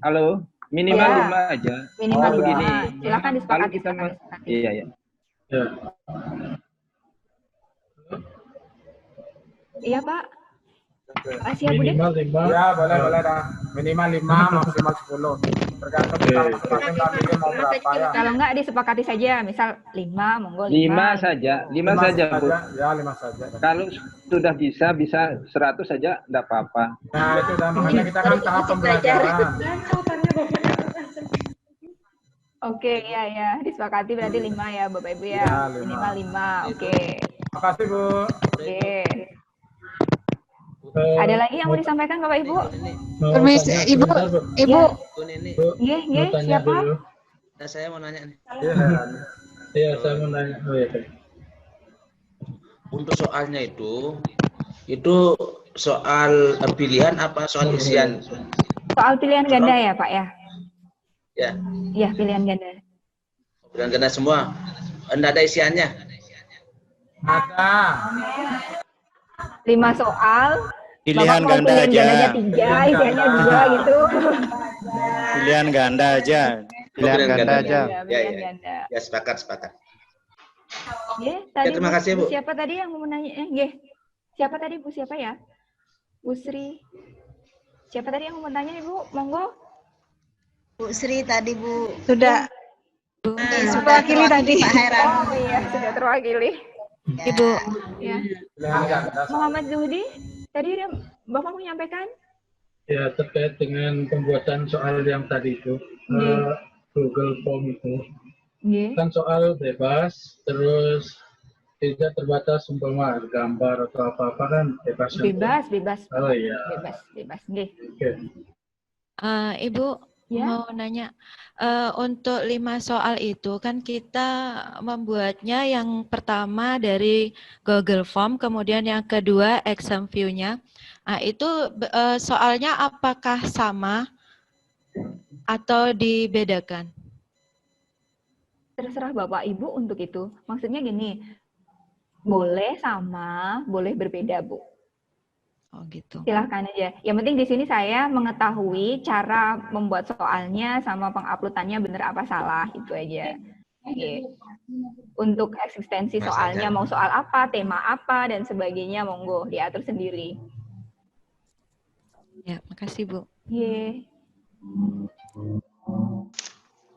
Halo, minimal Ya. 5 aja. Minimal Oh, 5. begini. Silahkan Kalau disepakati. kita iya. Iya Pak. Makasih ya Bu Dek. Minimal 5. Ya, boleh dah. Minimal 5 maksimal 10. Tergantung kita masing-masing kami mau berapa ya. Kalau enggak disepakati saja, misal 5, monggo 5 saja, 5 saja, Bu. Ya, 5 saja. Kalau sudah bisa 100 saja, enggak apa-apa. Nah, itu dah makanya kita kan tahap pembelajaran. Oke, ya. Disepakati berarti 5 ya Bapak Ibu ya. Ya, 5. Minimal 5. Oke. Makasih Bu. Oke. Ada lagi yang mau disampaikan Bapak Ibu? Permisi, Ibu. Nggih, siapa? Nah, saya mau nanya nih. Iya, saya mau nanya. Oh, ya. Untuk soalnya itu soal pilihan apa soal isian? Soal pilihan ganda ya Pak ya? Ya, Iya, pilihan ganda. pilihan ganda semua. Enggak ada isiannya. Ada. 5 soal. Pilihan Bapak mau ganda pilihan aja. gandanya 3, isiannya 2 gitu. Pilihan ganda aja. Pilihan ganda aja. Pilihan ganda. Ya, sepakat. Nggih, tadi terima kasih, Bu. Siapa tadi yang mau menanya? Nggih. Siapa tadi Bu? Siapa ya? Bu Sri. Siapa tadi yang mau bertanya Ibu? Monggo. Bu Sri tadi Bu. Sudah. Sudah terwakili tadi. Pak Heran. Oh iya, sudah terwakili. Ibu. Ya. Muhammad Zuhdi, tadi Bapak mau menyampaikan? Ya, terkait dengan pembuatan soal yang tadi itu, Google Form itu, kan soal bebas, terus tidak terbatas umpama gambar atau apa-apa kan bebas. Bebas. Oh iya. Bebas. Nggih. Oke. Ibu mau nanya, untuk 5 soal itu kan kita membuatnya yang pertama dari Google Form, kemudian yang kedua exam view-nya. Nah, itu soalnya apakah sama atau dibedakan? Terserah Bapak Ibu untuk itu. Maksudnya gini, boleh sama, boleh berbeda, Bu. Oh gitu. Silahkan aja. Yang penting di sini saya mengetahui cara membuat soalnya sama penguploadannya benar apa salah, itu aja. Oke. Untuk eksistensi soalnya mau soal apa, tema apa dan sebagainya monggo diatur sendiri. Ya, makasih Bu. Ye.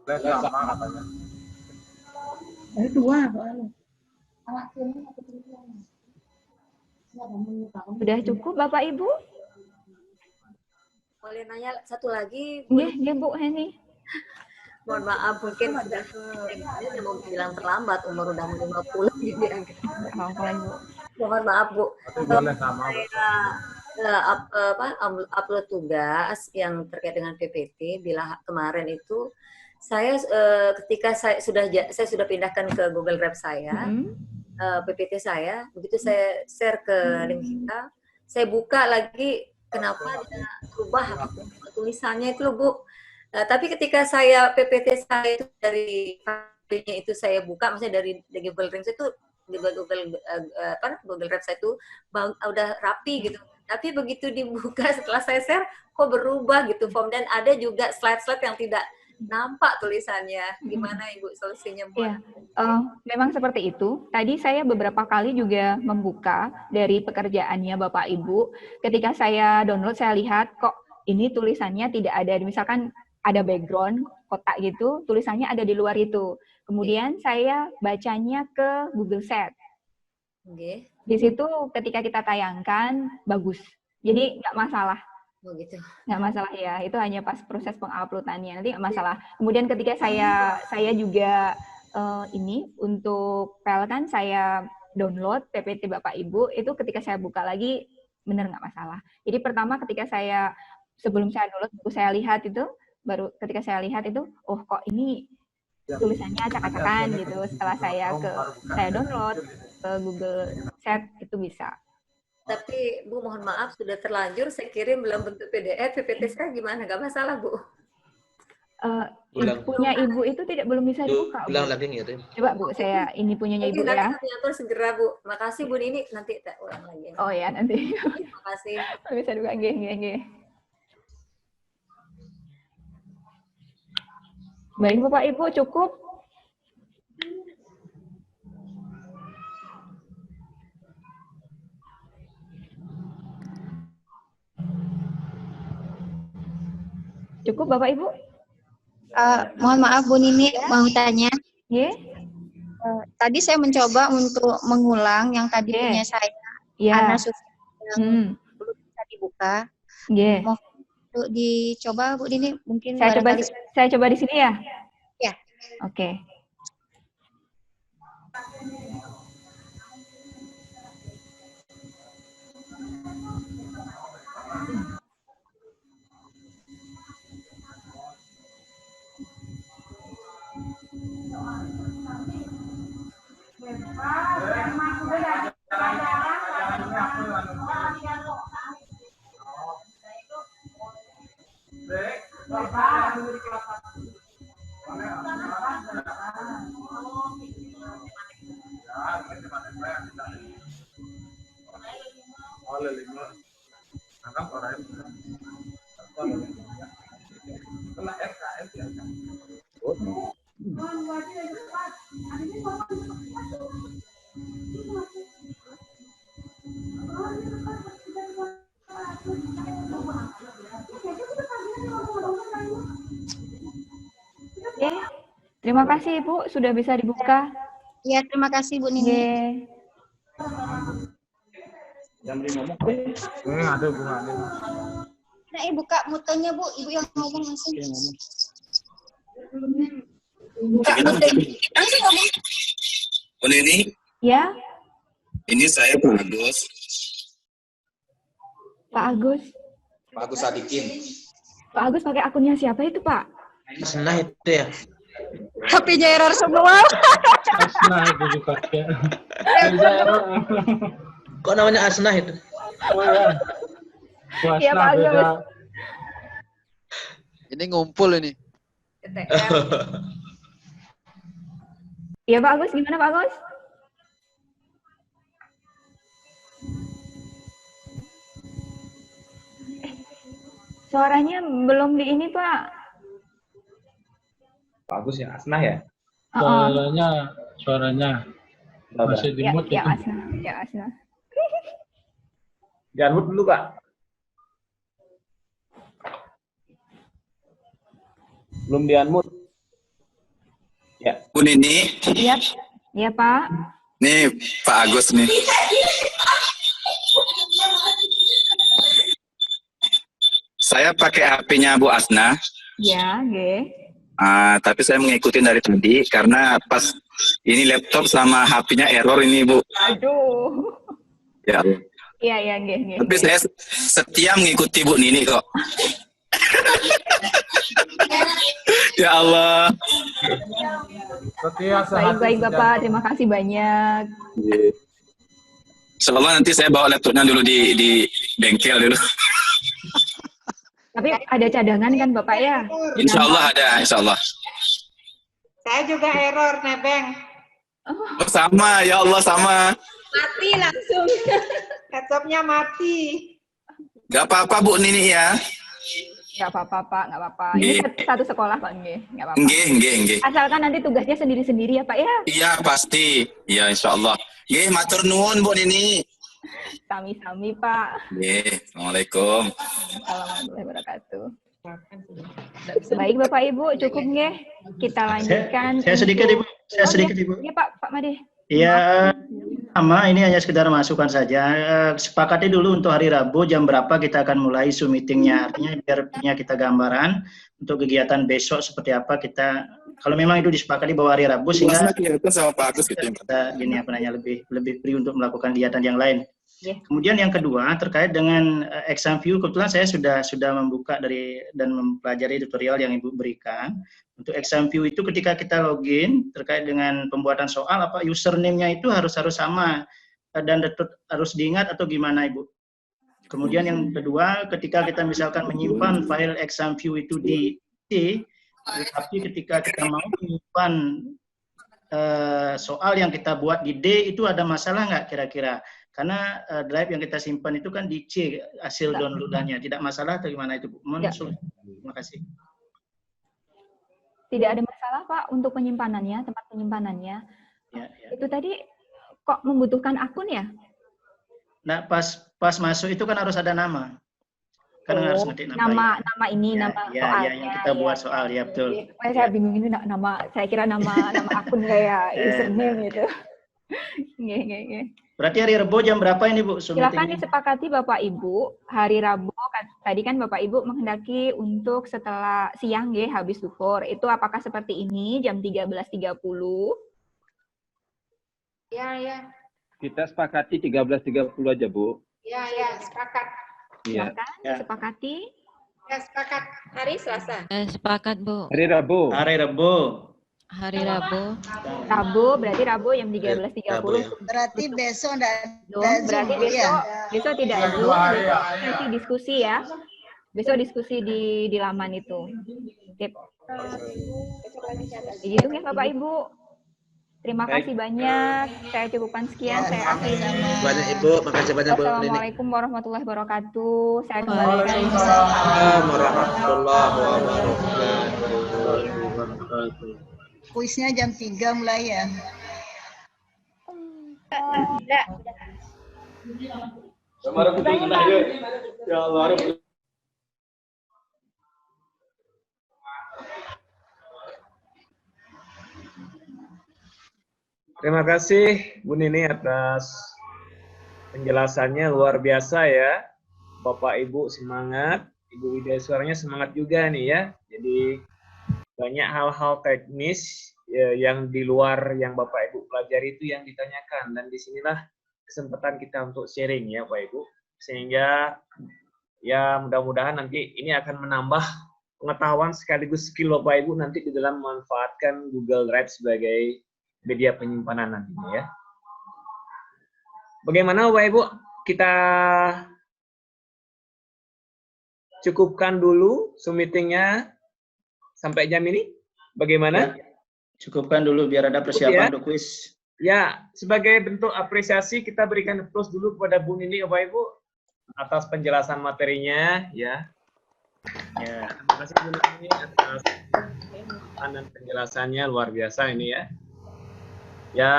Sama katanya. Ada 2 soalnya. Sudah cukup Bapak Ibu? Boleh nanya satu lagi? Nggih, Bu Heni. Mohon maaf, mungkin sudah saya mau bilang terlambat, umur udah 50 gitu ya. Mohon maaf, Bu. Upload tugas yang terkait dengan PPT bila kemarin itu saya ketika saya sudah pindahkan ke Google Drive saya, PPT saya, begitu saya share ke link kita, saya buka lagi, kenapa dia berubah tulisannya itu loh Bu. Tapi ketika saya PPT saya itu dari filenya itu saya buka, maksudnya dari Google Drive itu di Google Drive saya itu udah rapi gitu. Tapi begitu dibuka setelah saya share, kok berubah gitu form, dan ada juga slide-slide yang tidak nampak tulisannya. Gimana Ibu solusinya buat? Ya, memang seperti itu. Tadi saya beberapa kali juga membuka dari pekerjaannya Bapak Ibu. Ketika saya download, saya lihat kok ini tulisannya tidak ada. Misalkan ada background kotak gitu, tulisannya ada di luar itu. Kemudian saya bacanya ke Google Sheet. Okay. Di situ ketika kita tayangkan bagus. Jadi nggak masalah. Oh gitu. Nggak masalah ya, itu hanya pas proses penguploadannya, nanti nggak masalah. Kemudian ketika saya juga ini untuk file kan saya download PPT Bapak Ibu, itu ketika saya buka lagi benar nggak masalah. Jadi pertama ketika sebelum saya download, saya lihat itu, baru ketika saya lihat itu, oh kok ini tulisannya acak-acakan gitu. Setelah saya download ke Google Chat itu bisa. Tapi Bu mohon maaf sudah terlanjur saya kirim dalam bentuk PDF, PPT saya gimana? Nggak masalah Bu. Punya Ibu itu belum bisa dibuka. Ulang lagi ngirim. Coba Bu, saya ini punyanya Ibu ya. Nanti segera Bu. Makasih Bu Nini, nanti kita ulang lagi. Oh ya nanti. Terima kasih. Bisa juga nggih. Baik Bapak Ibu, cukup. Cukup Bapak Ibu? Mohon maaf Bu Nini, mau tanya. Tadi saya mencoba untuk mengulang yang tadi punya saya. Karena yang belum bisa dibuka. Mohon untuk dicoba Bu Nini, mungkin saya coba di sini ya? Ya. Oke. Terima kasih Ibu, sudah bisa dibuka. Ya, terima kasih Bu Nini. Yang beri ngomong. Ada hubungannya. Nah, buka mutenya Bu, Ibu yang ngomong langsung. Buka mutenya. Langsung ngomong. Bu Nini? Ya. Ini saya Pak Agus. Pak Agus. Pak Agus Sadikin. Pak Agus pakai akunnya siapa itu Pak? Asnah itu ya. HP-nya error semua. Asnah itu juga ya. Kok namanya Asnah itu? Oh ya. Iya Pak Agus. Ini ngumpul ini. Iya Pak Agus, gimana Pak Agus? Suaranya belum di ini Pak. Bagus ya, Asnah ya? Suaranya masih di mute ya, itu. Ya Asnah. Di unmute dulu Kak. Belum di unmute. Ya. Bu Nini. Iya. Iya Pak. Nih Pak Agus nih. Saya pakai HP-nya Bu Asnah. Ya, nggih. Tapi saya mengikuti dari tadi karena pas ini laptop sama HP-nya error ini Bu. Aduh. Ya. Iya, nggih. Tapi saya setia mengikuti Bu Nini kok. Ya Allah. Baik Bapak, terima kasih banyak. Insyaallah nanti saya bawa laptopnya dulu di bengkel dulu. Tapi ada cadangan kan Bapak ya? Insyaallah ada, insyaallah. Saya juga error, nebeng. Oh, sama, ya Allah sama. Mati langsung. Laptopnya mati. Gak apa-apa Bu Nini ya. Gak apa-apa Pak, gak apa-apa. Ini satu sekolah Pak, nggih. Gak apa-apa. Nggih. Asalkan nanti tugasnya sendiri-sendiri ya Pak ya? Iya pasti, ya insyaallah. Nggih, matur nuwun Bu Nini. Sami-sami Pak. Nggih, Assalamualaikum. Assalamualaikum warahmatullahi wabarakatuh. Baik Bapak Ibu, cukup nggih. Kita lanjutkan. Saya sedikit Ibu. Iya Pak Made. Iya, sama ini hanya sekedar masukan saja. Sepakati dulu untuk hari Rabu jam berapa kita akan mulai Zoom meetingnya. Artinya biar punya kita gambaran untuk kegiatan besok seperti apa kita Kalau memang itu disepakati bahwa hari Rabu, sehingga kita sama Pak Agus gitu ya. kita gini apa namanya lebih free untuk melakukan kegiatan yang lain. Yeah. Kemudian yang kedua terkait dengan exam view, kebetulan saya sudah membuka dan mempelajari tutorial yang Ibu berikan. Untuk exam view itu ketika kita login terkait dengan pembuatan soal, username-nya itu harus sama dan harus diingat atau gimana Ibu? Kemudian yang kedua, ketika kita misalkan menyimpan file exam view itu di C, tetapi ketika kita mau menyimpan soal yang kita buat di D, itu ada masalah nggak kira-kira? Karena drive yang kita simpan itu kan di C hasil downloadannya, tidak masalah atau gimana itu Bu? Terima kasih. Tidak ada masalah Pak untuk penyimpanannya, tempat penyimpanannya. Ya. Itu tadi kok membutuhkan akun ya? Nah, pas masuk itu kan harus ada nama. Kan harus ngetik nama ini, nama soalnya. Yang kita buat soal, ya betul. Saya bingung ini saya kira nama akun kayak username gitu. Berarti hari Rabu jam berapa ini Bu? Silakan disepakati Bapak Ibu, hari Rabu tadi kan Bapak Ibu menghendaki untuk setelah siang ya habis zuhur. Itu apakah seperti ini jam 13.30? Ya. Kita sepakati 13.30 aja, Bu. Ya, sepakat. Iya. Sepakati? Ya, sepakat. Hari Selasa. Sepakat, Bu. Hari Rabu. Hari Rabu. Rabu, berarti Rabu jam 13.30. Berarti besok enggak berarti besok tidak ada Zoom, besok diskusi ya. Besok diskusi di laman itu. Oke. Begitu ya Bapak Ibu. Terima kasih banyak. Saya cukupkan sekian. Saya akhiri. Banyak Ibu, makasih banyak Bu. Assalamualaikum warahmatullahi wabarakatuh. Saya kembalikan. Waalaikumsalam warahmatullahi wabarakatuh. Kuisnya jam 3 mulai ya. Ya Allah. Terima kasih Bu Nini atas penjelasannya, luar biasa ya. Bapak Ibu semangat, Ibu Widya suaranya semangat juga nih ya. Jadi banyak hal-hal teknis yang di luar yang Bapak Ibu pelajari itu yang ditanyakan, dan disinilah kesempatan kita untuk sharing ya Bapak Ibu, sehingga ya mudah-mudahan nanti ini akan menambah pengetahuan sekaligus skill Bapak Ibu nanti di dalam memanfaatkan Google Drive sebagai media penyimpanan nantinya ya. Bagaimana Bapak Ibu, kita cukupkan dulu Zoom meeting-nya sampai jam ini? Bagaimana? Cukupkan dulu biar ada persiapan untuk kuis. Ya, sebagai bentuk apresiasi kita berikan plus dulu kepada Bu Nini Bapak Ibu atas penjelasan materinya ya. Ya, terima kasih Bu Nini atas penjelasannya, luar biasa ini ya. Ya,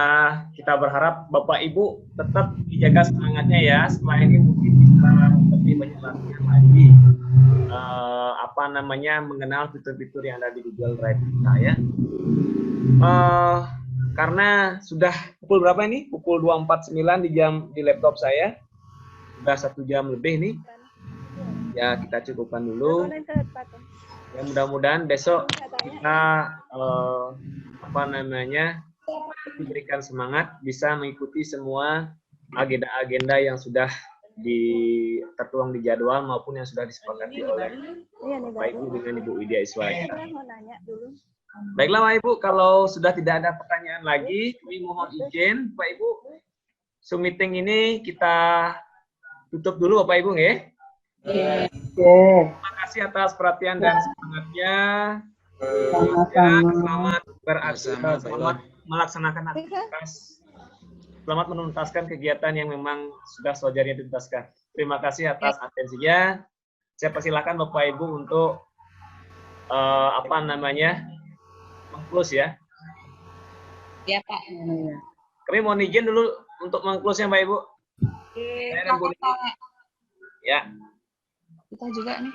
kita berharap Bapak Ibu tetap dijaga semangatnya ya. Setelah ini mungkin bisa lebih banyak latihan lagi. Mengenal fitur-fitur yang ada di Google Drive kita ya. Karena sudah pukul berapa ini? Pukul 2.49 di laptop saya. Sudah 1 jam lebih nih. Ya, kita cukupkan dulu. Ya, mudah-mudahan besok kita diberikan semangat bisa mengikuti semua agenda-agenda yang sudah tertuang di jadwal maupun yang sudah disepakati oleh Bapak Ibu dengan Ibu Widya Iswaya. Baiklah Bapak Ibu, kalau sudah tidak ada pertanyaan lagi, kami mohon izin Bapak Ibu, Zoom meeting ini kita tutup dulu Bapak Ibu ya. Terima kasih atas perhatian dan semangatnya. Selamat beraktivitas, selamat melaksanakan aktivitas. Selamat menuntaskan kegiatan yang memang sudah sewajarnya dituntaskan. Terima kasih atas atensinya. Saya persilakan Bapak Ibu untuk meng-close ya. Ya Pak. Kami mohon izin dulu untuk meng-close ya Bapak Ibu. Ya. Kita juga nih.